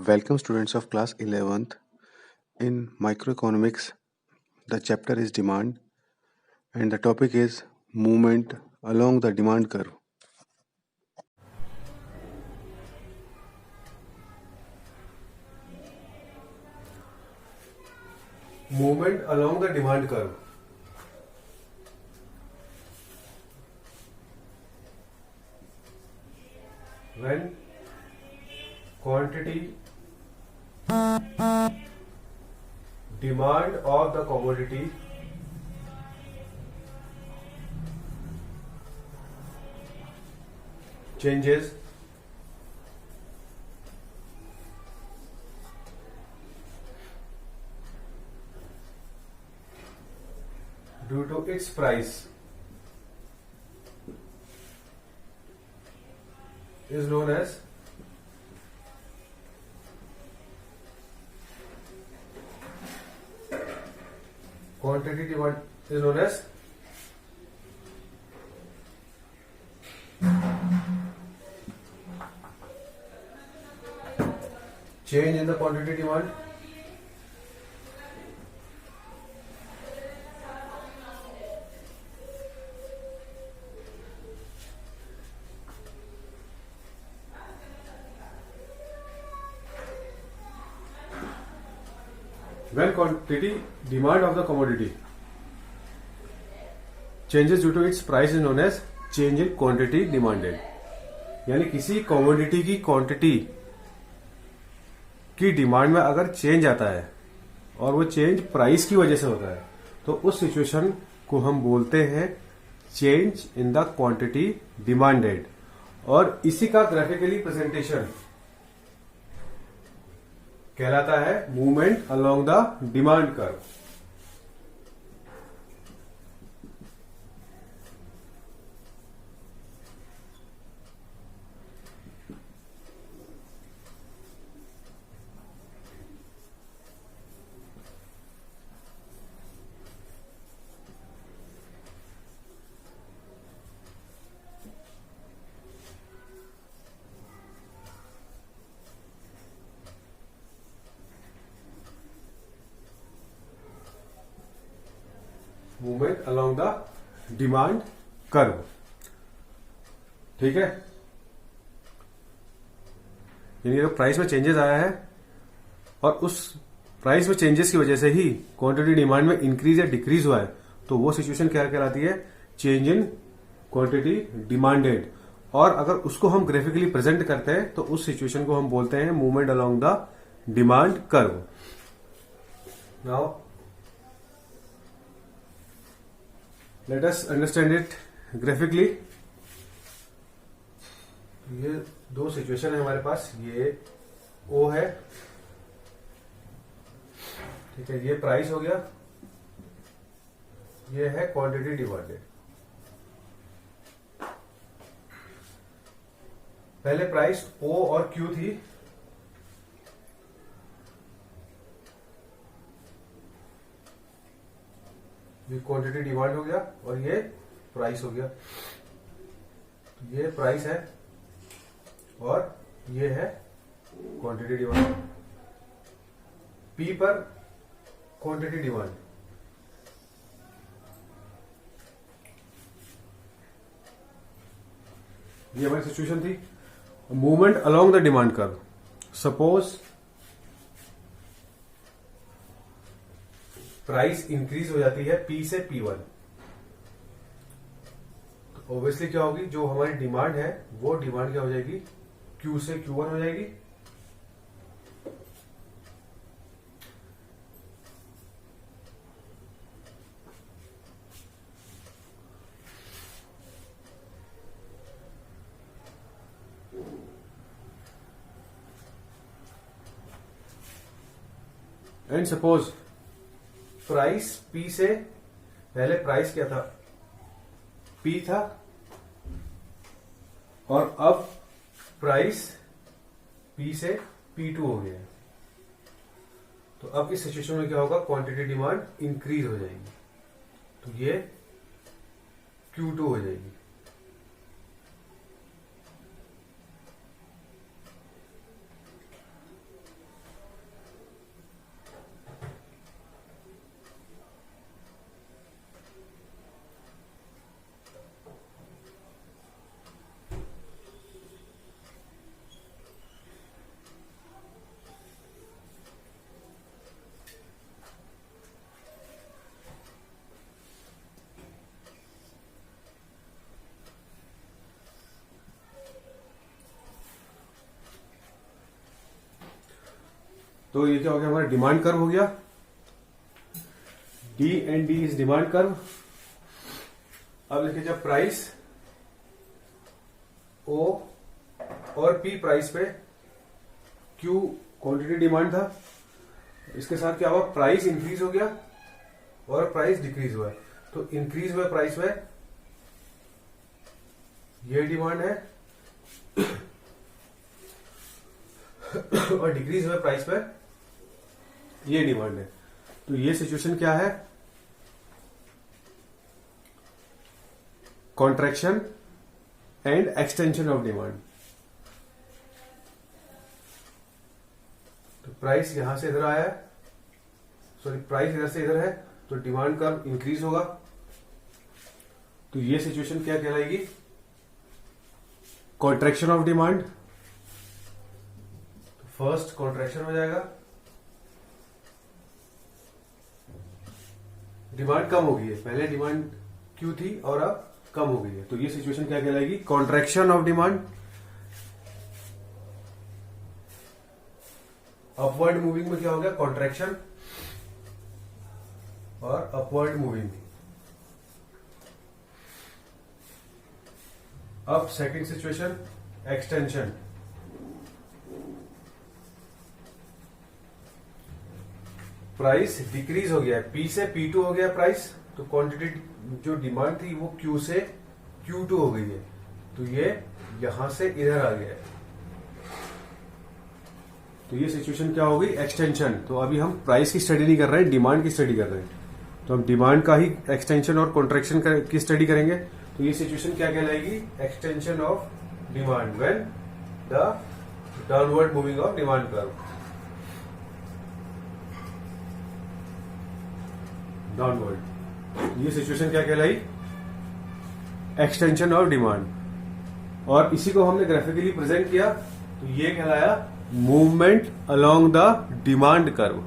Welcome students of class 11th. In microeconomics, the chapter is demand and the topic is movement along the demand curve. Movement along the demand curve. When quantity demand of the commodity changes due to its price is known as quantity demand is known as change in the quantity demand when quantity demand of the commodity changes due to its price is known as change in quantity demanded. यानी किसी commodity की quantity की demand में अगर change आता है और वो चेंज प्राइस की वजह से होता है तो उस सिचुएशन को हम बोलते हैं change in the quantity demanded. और इसी का ग्राफिकली प्रेजेंटेशन कहलाता है movement along the demand curve. Movement along the demand curve. ठीक है, यानी तो प्राइस में चेंजेस आया है और उस प्राइस में चेंजेस की वजह से ही क्वांटिटी डिमांड में इंक्रीज या डिक्रीज हुआ है तो वो सिचुएशन क्या कहलाती है चेंज इन क्वांटिटी डिमांडेड. और अगर उसको हम ग्राफिकली प्रेजेंट करते हैं तो उस सिचुएशन को हम बोलते हैं movement along the demand curve. Now let us understand it graphically. ये दो सिचुएशन है हमारे पास. ये O है, ठीक है, ये प्राइस हो गया, ये है क्वांटिटी डिमांडेड. पहले प्राइस O और Q थी, ये क्वांटिटी डिमांड हो गया और ये प्राइस हो गया. तो ये प्राइस है और ये है क्वांटिटी डिमांड. P पर क्वांटिटी डिमांड, ये हमारी सिचुएशन थी. Movement along the demand curve. Suppose price increase हो जाती है P से P1 तो ऑब्वियसली क्या होगी, जो हमारी डिमांड है वो डिमांड क्या हो जाएगी Q से Q1 हो जाएगी. एंड सपोज प्राइस P से, पहले प्राइस क्या था P था और अब प्राइस P से P2 हो गया. तो अब इस सिचुएशन में क्या होगा, क्वांटिटी डिमांड इंक्रीज हो जाएगी तो ये Q2 हो जाएगी. तो ये क्या हो गया, हमारा डिमांड कर्व हो गया। D and D is demand curve. अब लिखे जब प्राइस ओ और पी प्राइस पे, क्यू क्वांटिटी डिमांड था, इसके साथ क्या हुआ, प्राइस इंक्रीज हो गया और प्राइस डिक्रीज हुआ। तो इंक्रीज हुआ प्राइस में ये डिमांड है और डिक्रीज हुआ प्राइस पे ये डिमांड है। तो ये सिचुएशन क्या है, contraction and extension of demand. तो प्राइस यहां से इधर आया है, सॉरी प्राइस इधर से इधर है, तो डिमांड कर्व इंक्रीज होगा। तो ये सिचुएशन क्या कहलाएगी, contraction of demand. First contraction हो जाएगा, डिमांड कम हो गई है, पहले डिमांड क्यू थी और अब कम हो गई है। तो ये सिचुएशन क्या कहलाएगी, contraction of demand. Upward moving में क्या हो गया, कॉन्ट्रैक्शन और अपवर्ड मूविंग। अब second situation, extension. Price decrease हो गया है, पी से P2 हो गया प्राइस, तो क्वांटिटी जो डिमांड थी वो Q से Q2 हो गई है। तो ये यहां से इधर आ गया है। तो ये सिचुएशन क्या हो गई, एक्सटेंशन। तो अभी हम प्राइस की स्टडी नहीं कर रहे हैं, डिमांड की स्टडी कर रहे हैं। तो हम डिमांड का ही एक्सटेंशन और कॉन्ट्रैक्शन की स्टडी करेंगे। तो ये सिचुएशन क्या कहलाएगी, extension of demand when the downward moving of demand curve, downward. ये सिचुएशन क्या कहलाई, एक्सटेंशन ऑफ डिमांड। और इसी को हमने ग्राफिकली प्रेजेंट किया, तो ये कहलाया movement along the demand curve.